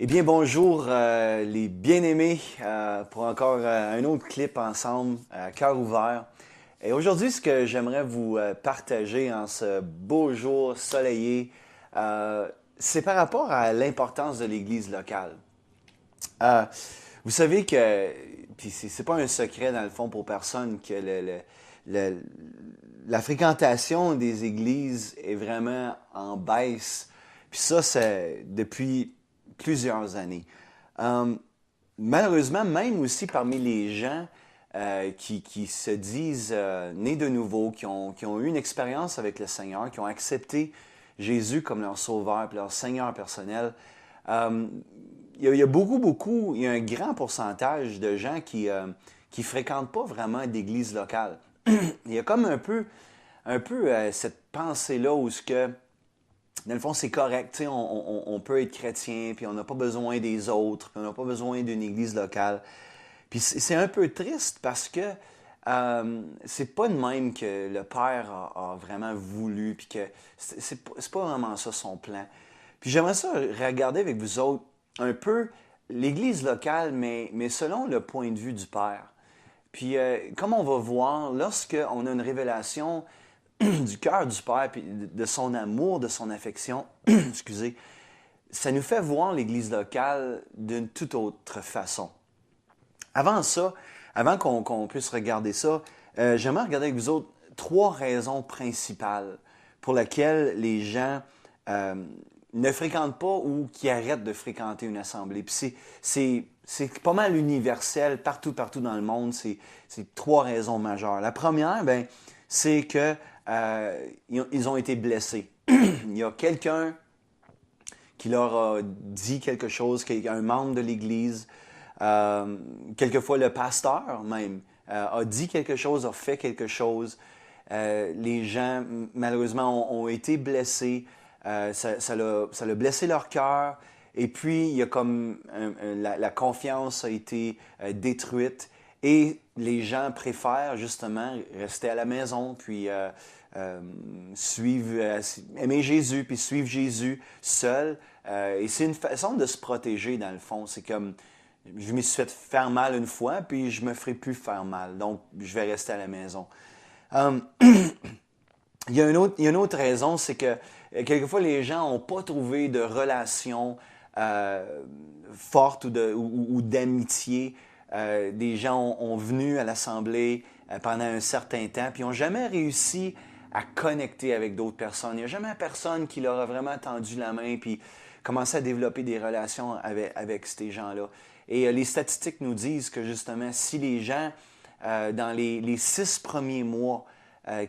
Eh bien, bonjour les bien-aimés pour encore un autre clip ensemble, cœur ouvert. Et aujourd'hui, ce que j'aimerais vous partager en ce beau jour soleillé, c'est par rapport à l'importance de l'Église locale. Euh, Vous savez que, puis c'est pas un secret dans le fond pour personne, que le- la fréquentation des églises est vraiment en baisse. Puis ça, c'est depuis plusieurs années. Euh, Malheureusement, même aussi parmi les gens qui se disent nés de nouveau, qui ont eu une expérience avec le Seigneur, qui ont accepté Jésus comme leur sauveur et leur Seigneur personnel, euh, il y a beaucoup, il y a un grand pourcentage de gens qui fréquentent pas vraiment d'église locale. Il y a comme un peu cette pensée-là où ce que, dans le fond, c'est correct, tu sais, on peut être chrétien, puis on n'a pas besoin des autres, puis on n'a pas besoin d'une église locale. Puis c'est un peu triste parce que c'est pas de même que le Père a vraiment voulu, puis que c'est pas vraiment ça son plan. Puis j'aimerais ça regarder avec vous autres un peu l'Église locale, mais selon le point de vue du Père. Puis comme on va voir, lorsqu'on a une révélation du cœur du Père, puis de son amour, de son affection, excusez, ça nous fait voir l'Église locale d'une toute autre façon. Avant ça, avant qu'on puisse regarder ça, j'aimerais regarder avec vous autres trois raisons principales pour lesquelles les gens euh, ne fréquentent pas ou qui arrêtent de fréquenter une assemblée. Puis c'est pas mal universel partout dans le monde. C'est trois raisons majeures. La première, ben, c'est que ils ont été blessés. Il y a quelqu'un qui leur a dit quelque chose, un membre de l'Église, quelquefois le pasteur même, a dit quelque chose, a fait quelque chose. Les gens, malheureusement, ont été blessés. Ça l'a blessé leur cœur. Et puis, il y a comme la confiance a été détruite. Et les gens préfèrent justement rester à la maison, puis suivre, aimer Jésus, puis suivre Jésus seul. Et c'est une façon de se protéger, dans le fond. C'est comme, je me suis fait faire mal une fois, puis je me ferai plus faire mal. Donc, je vais rester à la maison. Um, il y a une autre raison, c'est que quelquefois les gens n'ont pas trouvé de relation forte ou d'amitié. Des gens ont venu à l'Assemblée pendant un certain temps, puis n'ont jamais réussi à connecter avec d'autres personnes. Il n'y a jamais personne qui leur a vraiment tendu la main, puis commencé à développer des relations avec ces gens-là. Et les statistiques nous disent que justement, si les gens, dans les 6 premiers mois,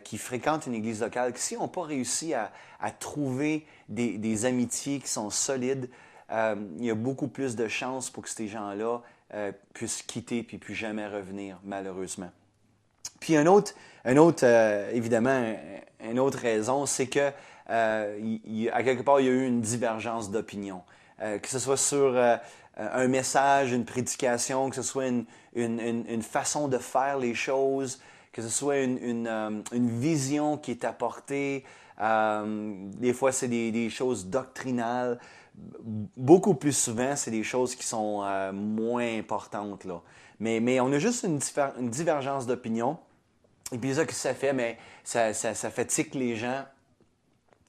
qui fréquentent une église locale, qui si n'ont pas réussi à trouver des amitiés qui sont solides, il y a beaucoup plus de chances pour que ces gens-là puissent quitter puis plus jamais revenir, malheureusement. Puis évidemment, une autre raison, c'est que à quelque part, il y a eu une divergence d'opinion. Que ce soit sur un message, une prédication, que ce soit une façon de faire les choses, que ce soit une vision qui est apportée. Des fois, c'est des choses doctrinales. Beaucoup plus souvent, c'est des choses qui sont moins importantes, là. Mais on a juste une divergence d'opinion. Et puis ça, que ça fait? Mais ça fatigue les gens.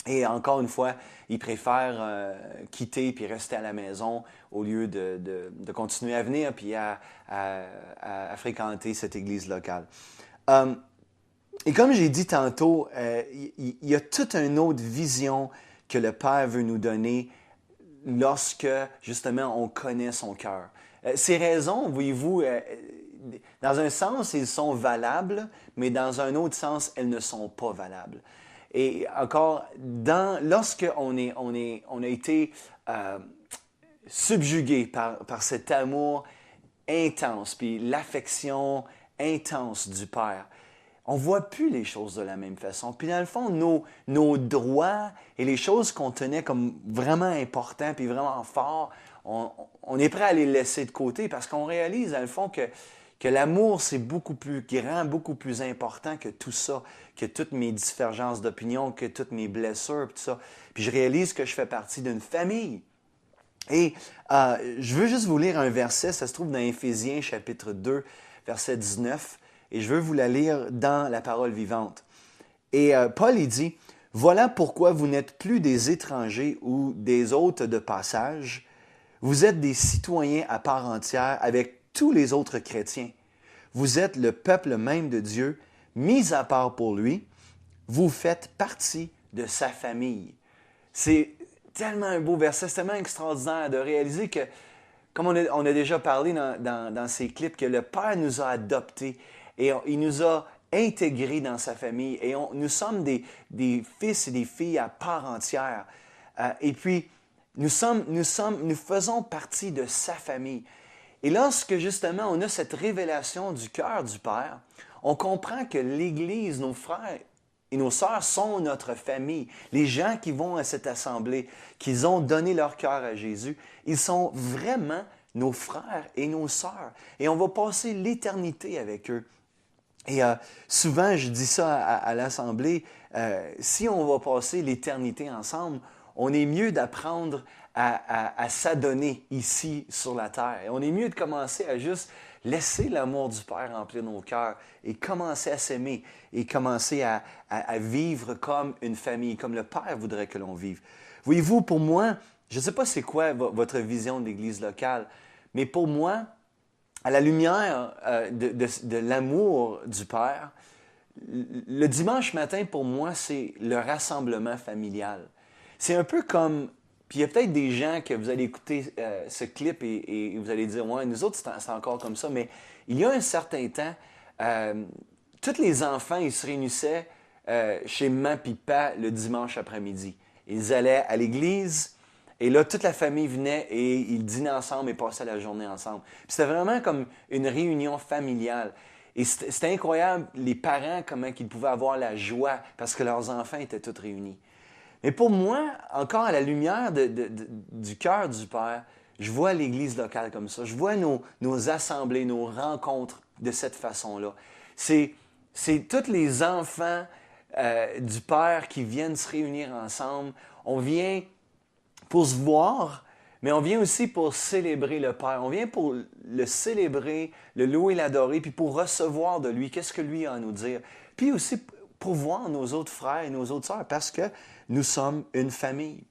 Et encore une fois, ils préfèrent quitter puis rester à la maison au lieu de continuer à venir puis à fréquenter cette église locale. Euh, et comme j'ai dit tantôt, il y a toute une autre vision que le Père veut nous donner lorsque, justement, on connaît son cœur. Ces raisons, voyez-vous, dans un sens, elles sont valables, mais dans un autre sens, elles ne sont pas valables. Et encore, lorsque on a été subjugué par cet amour intense, puis l'affection intense du Père, on ne voit plus les choses de la même façon. Puis dans le fond, nos droits et les choses qu'on tenait comme vraiment importants puis vraiment forts, on est prêt à les laisser de côté parce qu'on réalise dans le fond que l'amour, c'est beaucoup plus grand, beaucoup plus important que tout ça, que toutes mes divergences d'opinion, que toutes mes blessures, tout ça. Puis je réalise que je fais partie d'une famille. Et je veux juste vous lire un verset, ça se trouve dans Éphésiens chapitre 2, verset 19, et je veux vous la lire dans la parole vivante. Et Paul, il dit, « Voilà pourquoi vous n'êtes plus des étrangers ou des hôtes de passage, vous êtes des citoyens à part entière avec tous les autres chrétiens. Vous êtes le peuple même de Dieu, mis à part pour lui, vous faites partie de sa famille. » C'est tellement un beau verset, c'est tellement extraordinaire de réaliser que, comme on a déjà parlé dans ces clips, que le Père nous a adoptés et il nous a intégrés dans sa famille. Et nous sommes des fils et des filles à part entière. Et puis, nous faisons partie de sa famille. Et lorsque justement on a cette révélation du cœur du Père, on comprend que l'Église, nos frères et nos sœurs sont notre famille. Les gens qui vont à cette assemblée, qui ont donné leur cœur à Jésus, ils sont vraiment nos frères et nos sœurs. Et on va passer l'éternité avec eux. Et souvent, je dis ça à l'assemblée, si on va passer l'éternité ensemble, on est mieux d'apprendre à s'adonner ici sur la terre. Et on est mieux de commencer à juste laisser l'amour du Père remplir nos cœurs et commencer à s'aimer et commencer à vivre comme une famille, comme le Père voudrait que l'on vive. Voyez-vous, pour moi, je ne sais pas c'est quoi votre vision de l'Église locale, mais pour moi, à la lumière de l'amour du Père, le dimanche matin, pour moi, c'est le rassemblement familial. C'est un peu comme... Puis il y a peut-être des gens que vous allez écouter ce clip et vous allez dire, ouais, nous autres, c'est encore comme ça. Mais il y a un certain temps, tous les enfants, ils se réunissaient chez maman et papa le dimanche après-midi. Ils allaient à l'église et là, toute la famille venait et ils dînaient ensemble et passaient la journée ensemble. Puis c'était vraiment comme une réunion familiale. Et c'était incroyable, les parents, comment ils pouvaient avoir la joie parce que leurs enfants étaient tous réunis. Mais pour moi, encore à la lumière du cœur du Père, je vois l'Église locale comme ça. Je vois nos assemblées, nos rencontres de cette façon-là. C'est tous les enfants du Père qui viennent se réunir ensemble. On vient pour se voir, mais on vient aussi pour célébrer le Père. On vient pour le célébrer, le louer, l'adorer, puis pour recevoir de lui, qu'est-ce que lui a à nous dire. Puis aussi pour voir nos autres frères et nos autres sœurs, parce que nous sommes une famille.